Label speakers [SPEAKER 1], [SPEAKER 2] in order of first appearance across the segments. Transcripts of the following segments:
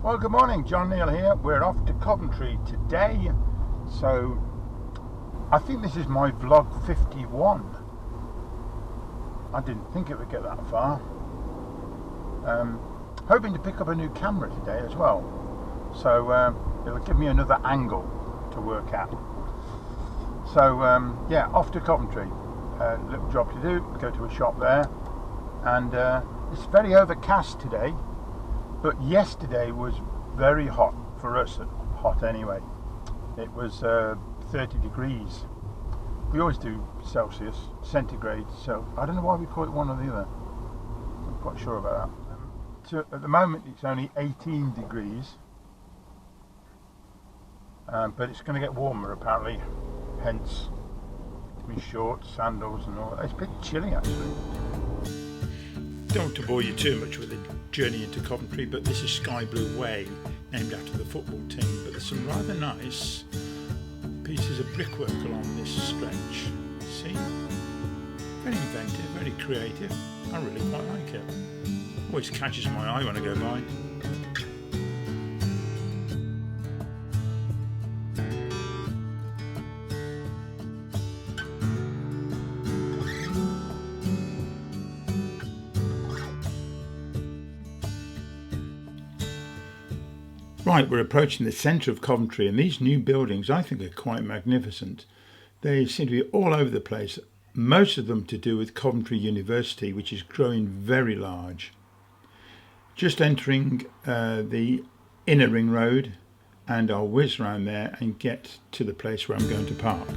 [SPEAKER 1] Well, good morning, John Neal here. We're off to Coventry today, so I think this is my vlog 51. I didn't think it would get that far. Hoping to pick up a new camera today as well, so it'll give me another angle to work at. So yeah, off to Coventry. Little job to do, go to a shop there, and it's very overcast today, but yesterday was very hot for us. Hot anyway. It was 30 degrees. We always do Celsius, centigrade, so I don't know why we call it one or the other. I'm not quite sure about that. So at the moment it's only 18 degrees, but it's going to get warmer apparently, hence my shorts, sandals and all that. It's a bit chilly actually. Don't want to bore you too much with the journey into Coventry, but this is Sky Blue Way, named after the football team, but there's some rather nice pieces of brickwork along this stretch. See? Very inventive, very creative. I really quite like it. Always catches my eye when I go by. Right, we're approaching the centre of Coventry, and these new buildings I think are quite magnificent. They seem to be all over the place, most of them to do with Coventry University, which is growing very large. Just entering the inner ring road, and I'll whiz round there and get to the place where I'm going to park.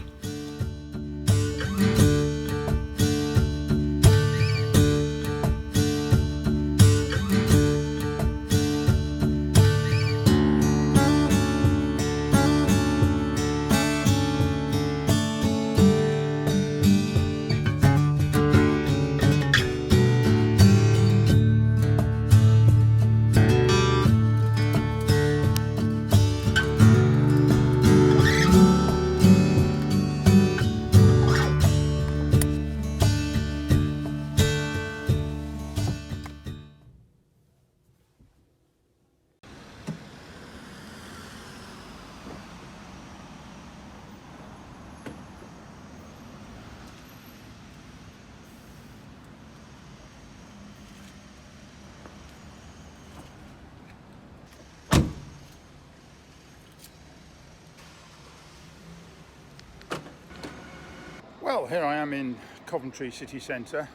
[SPEAKER 1] Well, here I am in Coventry city centre.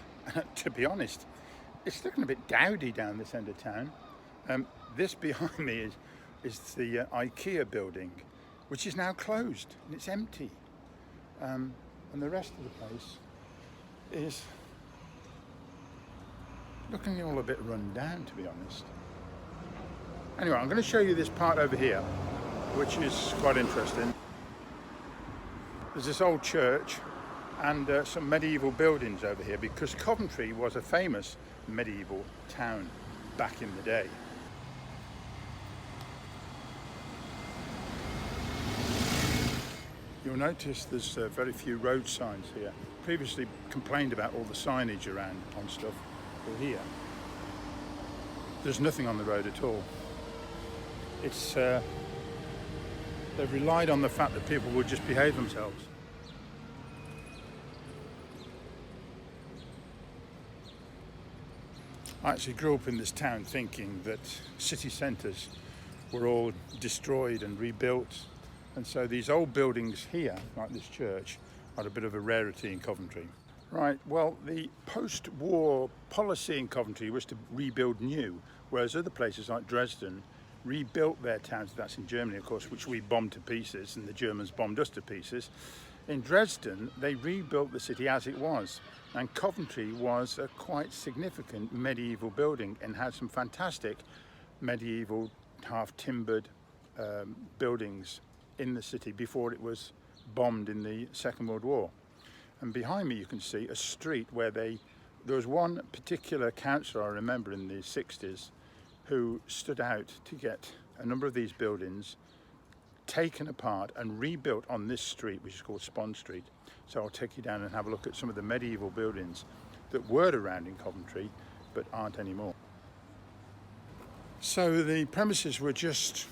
[SPEAKER 1] To be honest, it's looking a bit dowdy down this end of town. This behind me is the IKEA building, which is now closed and it's empty. And the rest of the place is looking all a bit run down, to be honest. Anyway, I'm going to show you this part over here, which is quite interesting. There's this old church and some medieval buildings over here, because Coventry was a famous medieval town back in the day. You'll notice there's very few road signs here. Previously complained about all the signage around on stuff, but here there's nothing on the road at all. It's they've relied on the fact that people would just behave themselves. I actually grew up in this town thinking that city centres were all destroyed and rebuilt, and so these old buildings here, like this church, are a bit of a rarity in Coventry. Right, well, the post-war policy in Coventry was to rebuild new, whereas other places like Dresden rebuilt their towns. That's in Germany, of course, which we bombed to pieces, and the Germans bombed us to pieces. In Dresden, they rebuilt the city as it was. And Coventry was a quite significant medieval building and had some fantastic medieval half-timbered buildings in the city before it was bombed in the Second World War. And behind me you can see a street where there was one particular councillor I remember in the 60s who stood out to get a number of these buildings taken apart and rebuilt on this street, which is called Spon Street. So I'll take you down and have a look at some of the medieval buildings that were around in Coventry but aren't anymore. So the premises were just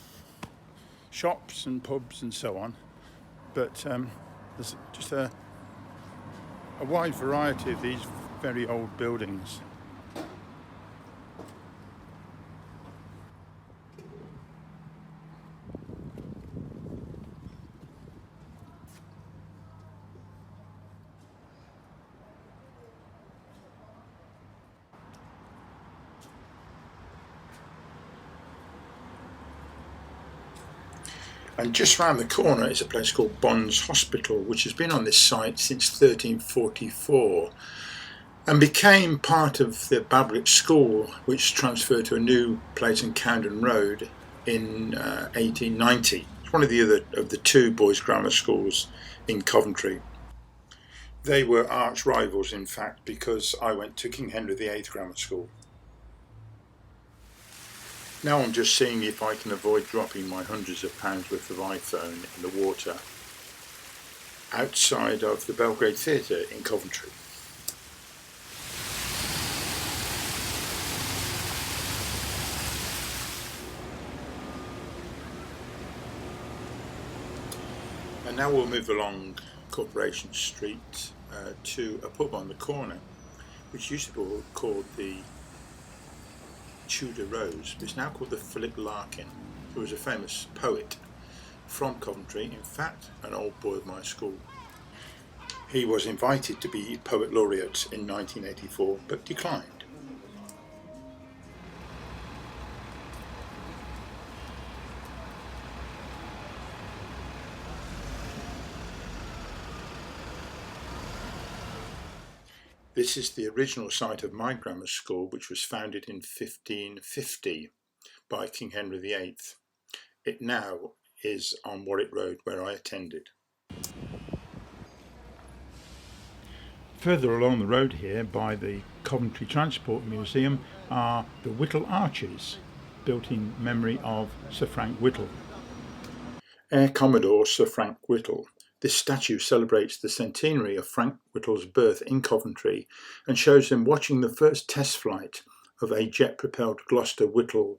[SPEAKER 1] shops and pubs and so on, but there's just a wide variety of these very old buildings. And just round the corner is a place called Bond's Hospital, which has been on this site since 1344 and became part of the Babbitt School, which transferred to a new place in Camden Road in 1890. It's one of the two boys' grammar schools in Coventry. They were arch rivals, in fact, because I went to King Henry VIII Grammar School. Now I'm just seeing if I can avoid dropping my hundreds of pounds worth of iPhone in the water outside of the Belgrade Theatre in Coventry. And now we'll move along Corporation Street to a pub on the corner, which used to be called the Tudor Rose, but it's now called the Philip Larkin, who was a famous poet from Coventry, in fact an old boy of my school. He was invited to be Poet Laureate in 1984 but declined. This is the original site of my grammar school, which was founded in 1550 by King Henry VIII. It now is on Warwick Road, where I attended. Further along the road here, by the Coventry Transport Museum, are the Whittle Arches, built in memory of Sir Frank Whittle. Air Commodore Sir Frank Whittle. This statue celebrates the centenary of Frank Whittle's birth in Coventry and shows him watching the first test flight of a jet-propelled Gloucester Whittle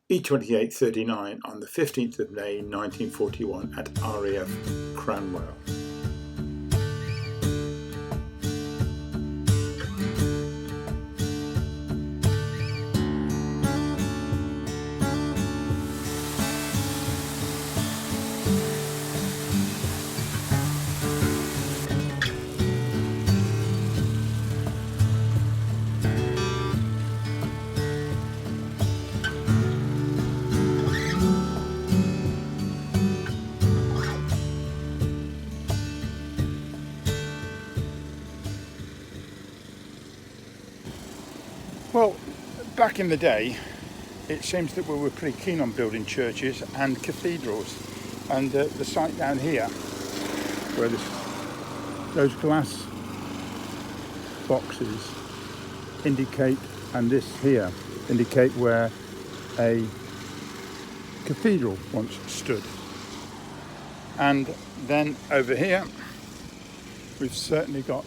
[SPEAKER 1] E-2839 on the 15th of May 1941 at RAF Cranwell. Well, back in the day, it seems that we were pretty keen on building churches and cathedrals. And the site down here, where those glass boxes indicate, and this here indicate where a cathedral once stood. And then over here, we've certainly got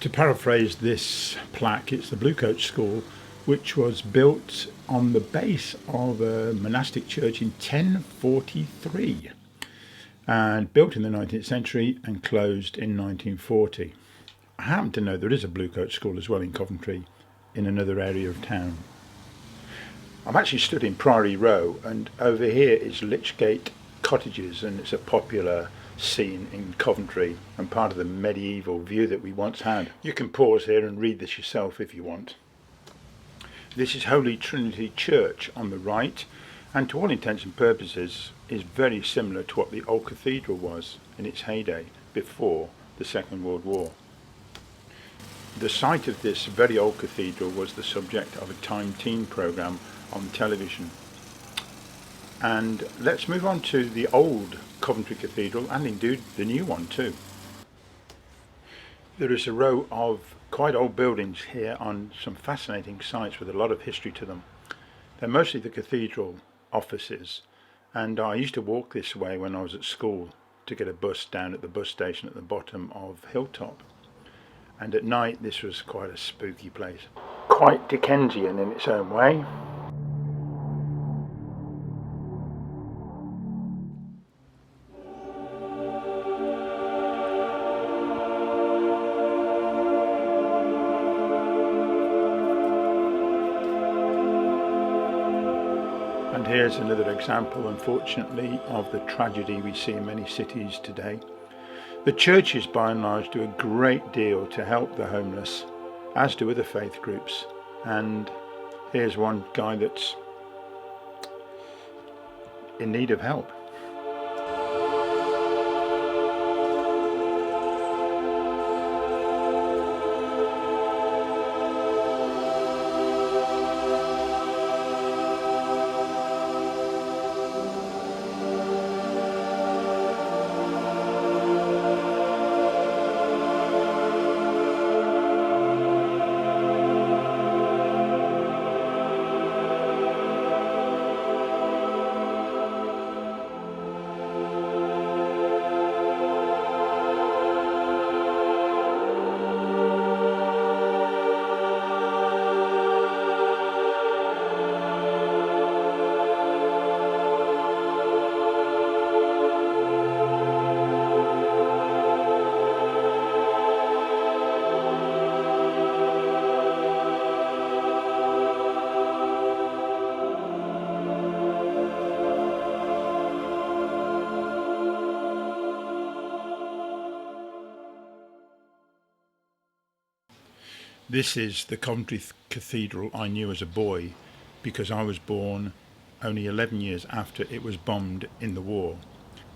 [SPEAKER 1] to paraphrase this plaque, it's the Bluecoat School, which was built on the base of a monastic church in 1043 and built in the 19th century and closed in 1940. I happen to know there is a Bluecoat School as well in Coventry, in another area of town. I'm actually stood in Priory Row, and over here is Lichgate Cottages, and it's a popular scene in Coventry and part of the medieval view that we once had. You can pause here and read this yourself if you want. This is Holy Trinity Church on the right, and to all intents and purposes is very similar to what the old cathedral was in its heyday before the Second World War. The site of this very old cathedral was the subject of a Time Teen programme on television. And let's move on to the old Coventry Cathedral, and indeed the new one too. There is a row of quite old buildings here on some fascinating sites with a lot of history to them. They're mostly the cathedral offices, and I used to walk this way when I was at school to get a bus down at the bus station at the bottom of Hilltop. and at night this was quite a spooky place. Quite Dickensian in its own way. And here's another example, unfortunately, of the tragedy we see in many cities today. The churches, by and large, do a great deal to help the homeless, as do other faith groups. And here's one guy that's in need of help. This is the Coventry Cathedral I knew as a boy, because I was born only 11 years after it was bombed in the war.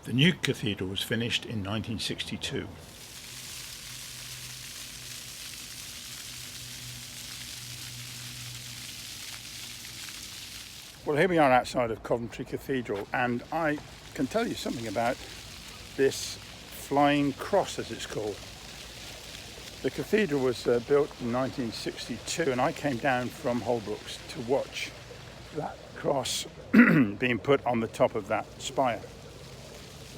[SPEAKER 1] The new cathedral was finished in 1962. Well, here we are outside of Coventry Cathedral, and I can tell you something about this flying cross, as it's called. The cathedral was built in 1962, and I came down from Holbrooks to watch that cross being put on the top of that spire.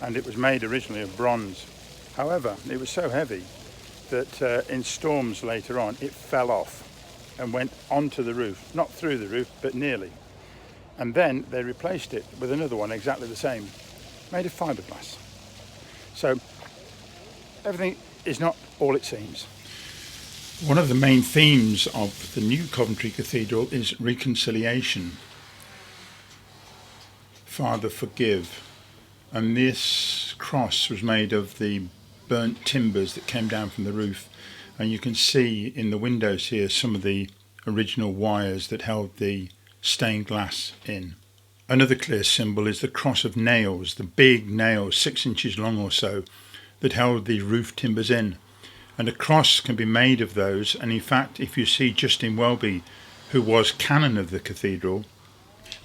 [SPEAKER 1] And it was made originally of bronze. However, it was so heavy that in storms later on, it fell off and went onto the roof, not through the roof, but nearly. And then they replaced it with another one exactly the same, made of fiberglass. So everything is not all it seems. One of the main themes of the new Coventry Cathedral is reconciliation. Father, forgive. And this cross was made of the burnt timbers that came down from the roof. And you can see in the windows here some of the original wires that held the stained glass in. Another clear symbol is the cross of nails, the big nails, 6 inches long or so, that held the roof timbers in. And a cross can be made of those, and in fact, if you see Justin Welby, who was canon of the cathedral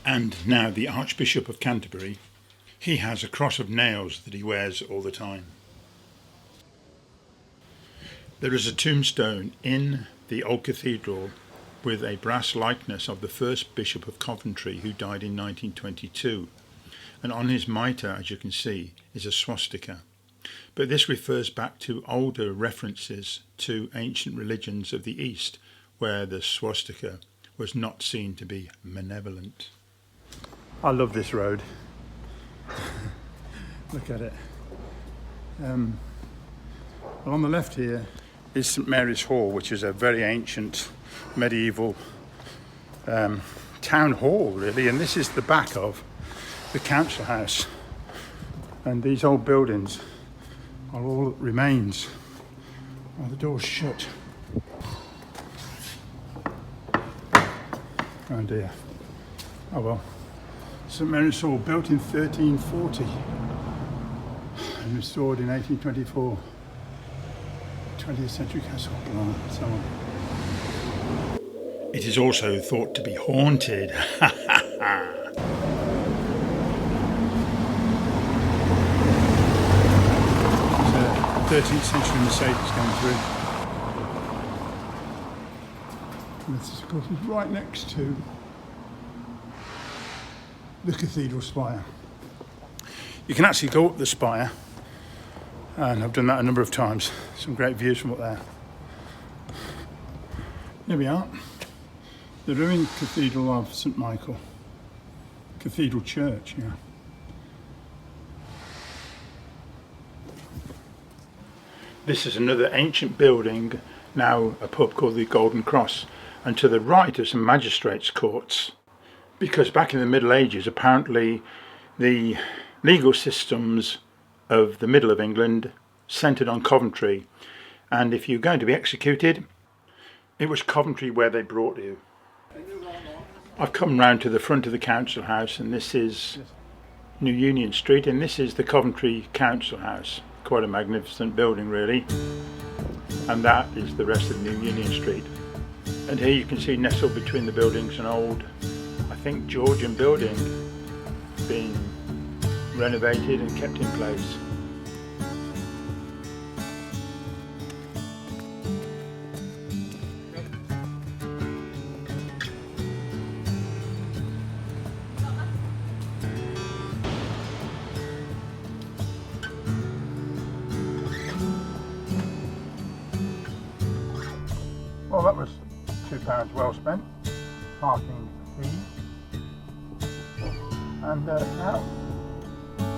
[SPEAKER 1] and now the Archbishop of Canterbury, he has a cross of nails that he wears all the time. There is a tombstone in the old cathedral with a brass likeness of the first Bishop of Coventry, who died in 1922, and on his mitre, as you can see, is a swastika. But this refers back to older references to ancient religions of the East, where the swastika was not seen to be malevolent. I love this road. Look at it. Well, on the left here is St Mary's Hall, which is a very ancient medieval town hall, really, and this is the back of the council house. And these old buildings are all that remains. Oh, the door's shut. Oh dear. Oh well. St Mary's Hall, built in 1340 and restored in 1824. 20th century castle, and so on. It is also thought to be haunted. There's a 13th century Mercedes going through. And this, of course, is right next to the cathedral spire. You can actually go up the spire, and I've done that a number of times. Some great views from up there. Here we are, the ruined Cathedral of St Michael, Cathedral Church, yeah. This is another ancient building, now a pub called the Golden Cross, and to the right are some magistrates' courts, because back in the Middle Ages apparently the legal systems of the middle of England centred on Coventry, and if you're going to be executed, it was Coventry where they brought you. I've come round to the front of the council house, and this is New Union Street, and this is the Coventry Council House. Quite a magnificent building really, and that is the rest of New Union Street. And here you can see nestled between the buildings an old, I think, Georgian building being renovated and kept in place. Well, that was £2 well spent, parking fees, and now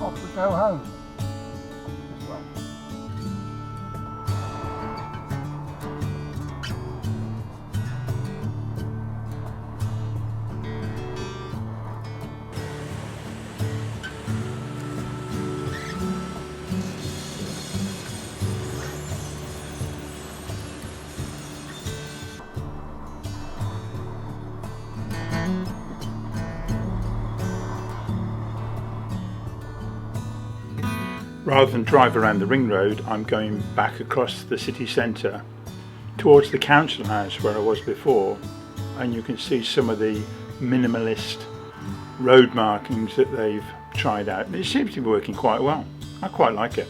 [SPEAKER 1] off we go home. This way. Rather than drive around the ring road, I'm going back across the city centre towards the council house where I was before, and you can see some of the minimalist road markings that they've tried out. It seems to be working quite well. I quite like it.